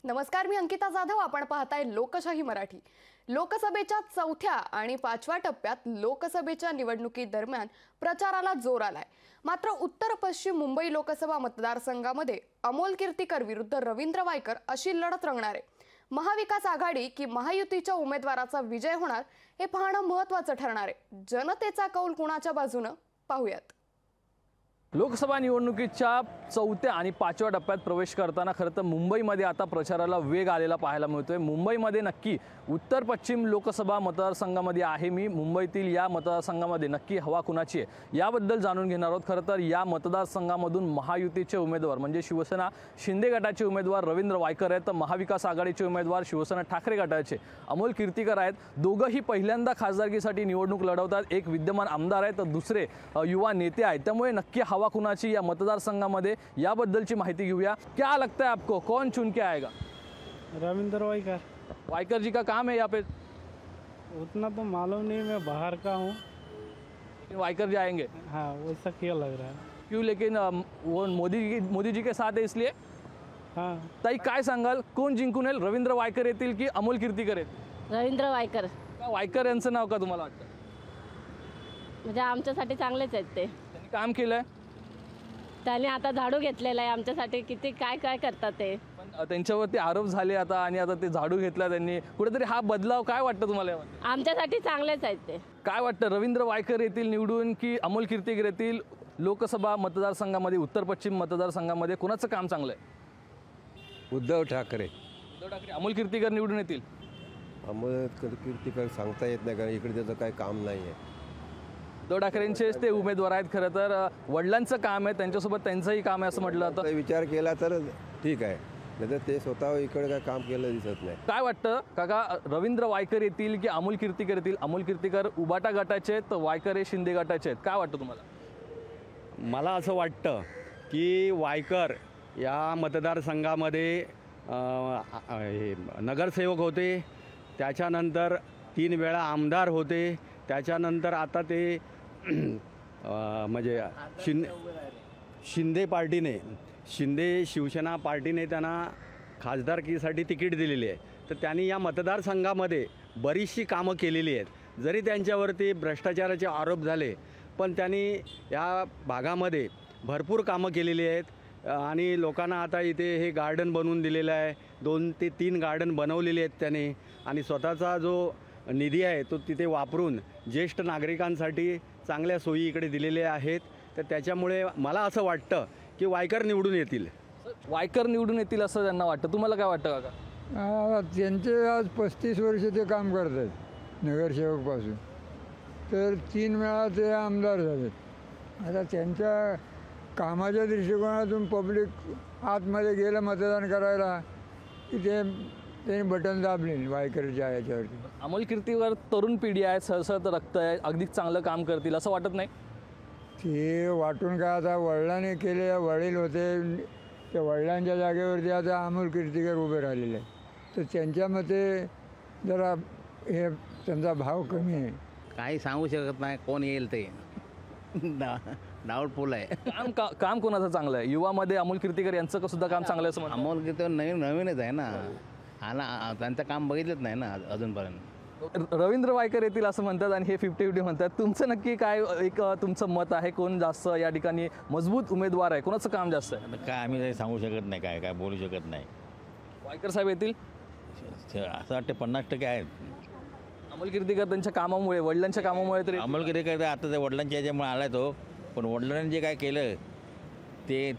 नमस्कार, मी अंकिता जाधव. आपण पाहताय लोकशाही मराठी. लोकसभेच्या चौथ्या आणि पाचव्या टप्प्यात लोकसभेच्या निवडणुकीदरम्यान प्रचाराला जोर आलाय. मात्र उत्तर पश्चिम मुंबई लोकसभा मतदारसंघामध्ये अमोल कीर्तीकर विरुद्ध रवींद्र वायकर अशी लढत रंगणार आहे. महाविकास आघाडी की महायुतीच्या उमेदवाराचा विजय होणार हे पाहणं महत्त्वाचं ठरणार आहे. जनतेचा कौल कुणाच्या बाजूने पाहूयात. लोकसभा निवडणुकीच्या चौथ्या आणि पाचव्या टप्प्यात प्रवेश करताना खरं तर मुंबईमध्ये आता प्रचाराला वेग आलेला पाहायला मिळतोय. मुंबईमध्ये नक्की उत्तर पश्चिम लोकसभा मतदारसंघामध्ये आहे मी. मुंबईतील या मतदारसंघामध्ये नक्की हवा कुणाची आहे याबद्दल जाणून घेणार आहोत. खरं तर या मतदारसंघामधून महायुतीचे उमेदवार म्हणजे शिवसेना शिंदे गटाचे उमेदवार रवींद्र वायकर आहेत, तर महाविकास आघाडीचे उमेदवार शिवसेना ठाकरे गटाचे अमोल कीर्तीकर आहेत. दोघंही पहिल्यांदा खासदारकीसाठी निवडणूक लढवतात. एक विद्यमान आमदार आहे तर दुसरे युवा नेते आहेत. त्यामुळे नक्की हवा कुणाची या मतदारसंघामध्ये याबद्दलची माहिती घेऊया. क्या लगता है आपको, कौन चुन के आएगा? रविंद्र वायकर। वायकर जी का काम है यहाँ पे? उतना तो मालूम नहीं, मैं बाहर का हूँ। वायकर जी आएंगे? हाँ, वैसा क्या लग रहा है? क्यों, लेकिन वो मोदी जी के साथ है इसलिए. हाँ, ताई काय सांगाल, कोण जिंकून येईल, रवींद्र वायकर येतील की अमोल कीर्तीकर येतील? रवींद्र वायकर. का वायकर यांचं नाव का तुम्हाला वाटतं? म्हणजे आमच्यासाठी चांगलेच आहेत ते. त्यांनी काम केलंय, त्याने आता झाडू घेतलेला आहे आमच्यासाठी. किती काय काय करतात ते. पण त्यांच्यावरती आरोप झाले आता आणि आता ते झाडू घेतला त्यांनी. कुठेतरी हा बदलाव काय वाटतं तुम्हाला यामध्ये? आमच्यासाठी चांगलेच आहेत ते. काय वाटतं, रवींद्र वायकर येतील निवडून की अमोल कीर्तीकर येतील? लोकसभा मतदारसंघामध्ये उत्तर पश्चिम मतदारसंघामध्ये कोणाचं काम चांगलं आहे? उद्धव ठाकरे. उद्धव ठाकरे. अमोल कीर्तीकर निवडून येतील? अमोल कीर्तीकर सांगता येत नाही, कारण इकडे त्याचं काही काम नाही आहे. उद्धव ठाकरेंचेच ते उमेदवार आहेत. खरं तर वडिलांचं काम आहे, त्यांच्यासोबत त्यांचंही काम आहे असं म्हटलं जातं. आता विचार केला तर ठीक आहे, नाही तर ते स्वतः इकडे काय काम केलं दिसत नाही. काय वाटतं काका, रवींद्र वायकर येतील की अमोल कीर्तीकर येतील? अमोल कीर्तीकर उबाटा गटाचे आहेत, तर वायकर हे शिंदे गटाचे आहेत. काय वाटतं तुम्हाला? मला असं वाटतं की वायकर या मतदारसंघामध्ये नगरसेवक होते, त्याच्यानंतर 3 वेळा आमदार होते, त्याच्यानंतर आता ते म्हणजे शिंदे पार्टीने, शिंदे शिवसेना पार्टीने त्यांना खासदारकीसाठी तिकीट दिलेली आहे. तर त्यांनी या मतदारसंघामध्ये बरीचशी कामं केलेली आहेत. जरी त्यांच्यावरती भ्रष्टाचाराचे आरोप झाले, पण त्यांनी या भागामध्ये भरपूर कामं केलेली आहेत. आणि लोकांना आता इथे हे गार्डन बनवून दिलेलं आहे. 2 ते 3 गार्डन बनवलेले आहेत त्याने. आणि स्वतःचा जो निधी आहे तो तिथे वापरून ज्येष्ठ नागरिकांसाठी चांगल्या सोयी इकडे दिलेल्या आहेत. तर त्याच्यामुळे मला असं वाटतं की वायकर निवडून येतील. वायकर निवडून येतील असं त्यांना वाटतं. तुम्हाला काय वाटतं काका? त्यांचे आज 35 वर्ष ते काम करत आहेत नगरसेवकपासून, तर 3 वेळा ते आमदार झालेत. आता त्यांच्या कामाच्या दृष्टिकोनातून पब्लिक आतमध्ये गेलं मतदान करायला की त्यांनी बटन दाबले वायकरच्या याच्यावरती. अमोल कीर्तीकर तरुण पिढी आहे, सळसळत रक्त आहे, अगदी चांगलं काम करतील असं वाटत नाही? ते वाटून काय, आता वडिलांनी केले, वडील होते, त्या वडिलांच्या जागेवरती आता अमोल कीर्तीकर उभे राहिलेले आहेत. तर त्यांच्या मते जरा हे त्यांचा भाव कमी आहे. काही सांगू शकत नाही कोण येईल ते. डाऊटफुल आहे. काम कोणाचं चांगलं आहे? युवामध्ये अमोल कीर्तीकर यांचं सुद्धा काम चांगलं आहे असं म्हणतात. अमोल कीर्तीकर नवीनच आहे ना, आणि त्यांचं काम बघितलंच नाही ना अजूनपर्यंत. रवींद्र वायकर येतील असं म्हणतात आणि हे 50-50 म्हणतात. तुमचं नक्की काय एक तुमचं मत आहे? कोण जास्त या ठिकाणी मजबूत उमेदवार आहे, कोणाचं काम जास्त आहे? काय आम्ही काही सांगू शकत नाही, काय बोलू शकत नाही. वायकर साहेब येतील असं वाटतं 50% आहेत. अमोल कीर्तीकर त्यांच्या कामामुळे, वडिलांच्या कामामुळे तरी. अमोल कीर्तीकर आता ते वडिलांच्या याच्यामुळे आला तो, पण वडिलांनी जे काय केलं ते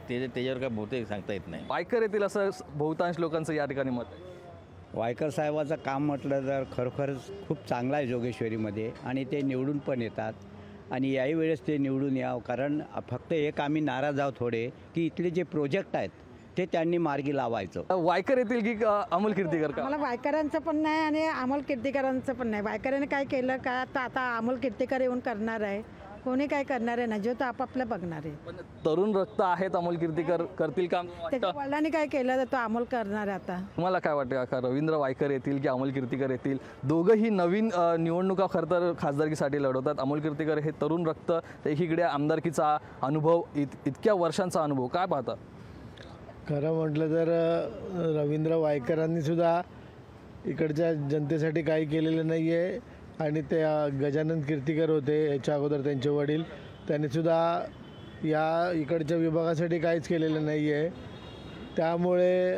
ते त्याच्यावर काय बहुतेक सांगता येत नाही. वायकर येतील असं बहुतांश लोकांचं या ठिकाणी मत आहे. वायकर साहेबाचं काम म्हटलं तर खरोखरच खूप चांगलं आहे जोगेश्वरीमध्ये, आणि ते निवडून पण येतात. आणि याही वेळेस ते निवडून यावं, कारण फक्त एक आम्ही नाराज आहोत थोडे की इथले जे प्रोजेक्ट आहेत ते त्यांनी मार्गी लावायचं. वायकर येतील की अमोल कीर्तीकर? का मला वायकरांचं पण नाही आणि अमोल कीर्तीकरांचं पण नाही. वायकरांनी काय केलं का, आता अमोल कीर्तीकर येऊन करणार आहे, कोणी काय करणार आहे ना, जो तो आपापलं बघणार आहे. पण तरुण रक्त आहेत, अमोल कीर्तीकर करतील काम त्याच्या वडिलांनी काय केलं तर तो अमोल करणार आहे. आता तुम्हाला काय वाटतं काका, रवींद्र वायकर येतील की अमोल कीर्तीकर येतील? दोघंही नवीन निवडणुका खरं तर खासदारकीसाठी लढवतात. अमोल कीर्तीकर हे तरुण रक्त, एकीकडे आमदारकीचा अनुभव, इतक्या वर्षांचा अनुभव. काय पाहता? खरं म्हटलं तर रवींद्र वायकरांनी सुद्धा इकडच्या जनतेसाठी काही केलेलं नाही आहे आणि ते गजानन कीर्तिकर होते याच्या अगोदर त्यांचे वडील, त्यांनी सुद्धा या इकडच्या विभागासाठी काहीच केलेलं नाही आहे. त्यामुळे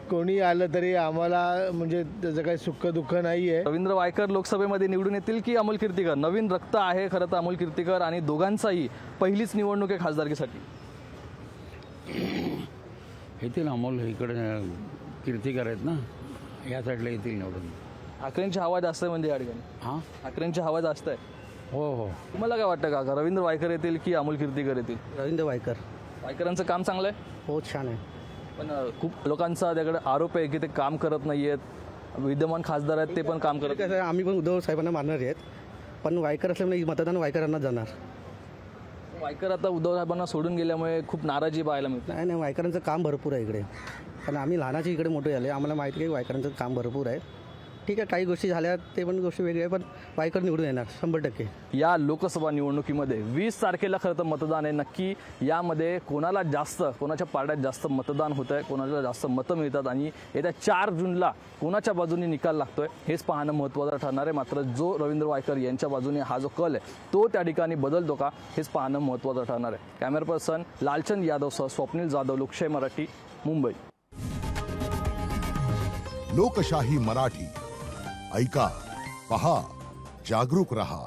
कोणी आलं तरी आम्हाला म्हणजे त्याचं काही सुख दुःख नाही आहे. रवींद्र वायकर लोकसभेमध्ये निवडून येतील की अमोल कीर्तिकर? नवीन रक्त आहे खरं तर अमोल कीर्तिकर आणि दोघांचाही पहिलीच निवडणूक आहे खासदारकीसाठी. येतील अमोल, इकडे कीर्तिकर आहेत ना, या साईडला येतील निवडून. ठाकरेंची हवा जास्त आहे म्हणजे या ठिकाणी. हां, ठाकरेंची हवा जास्त आहे. हो हो. तुम्हाला काय वाटतं का रवींद्र वायकर येतील की अमोल कीर्तिकर येतील? रवींद्र वायकर. वायकरांचं काम चांगलं आहे हो, छान आहे. पण खूप लोकांचा त्याकडे आरोप आहे की ते काम करत नाही आहेत. विद्यमान खासदार आहेत ते पण काम करत कसं आहे, आम्ही पण उद्धव साहेबांना मानणार आहेत, पण वायकर असल्यामुळे मतदान वायकरांना जाणार. वायकर आता उद्धव साहेबांना सोडून गेल्यामुळे खूप नाराजी पाहायला मिळते. नाही नाही, वायकरांचं काम भरपूर आहे इकडे, कारण आम्ही लहानाची इकडे मोठे झाले, आम्हाला माहिती आहे की वायकरांचं काम भरपूर आहे. ठीक आहे, काही गोष्टी झाल्या ते पण गोष्टी वेगळ्या, पण वायकर निवडून येणार 100%. या लोकसभा निवडणुकीमध्ये 20 तारखेला खरं तर मतदान आहे. नक्की यामध्ये कोणाला जास्त, कोणाच्या पारड्यात जास्त मतदान होतं आहे, कोणाला जास्त मतं मिळतात आणि येत्या 4 जूनला कोणाच्या बाजूने निकाल लागतोय हेच पाहणं महत्त्वाचं ठरणार आहे. मात्र जो रवींद्र वायकर यांच्या बाजूने हा जो कल आहे तो त्या ठिकाणी बदलतो का हेच पाहणं महत्त्वाचं ठरणार आहे. कॅमेरा पर्सन लालचंद यादवसह स्वप्नील जाधव, लोकशाही मराठी, मुंबई. लोकशाही मराठी, ऐका, पहा, जागरूक रहा.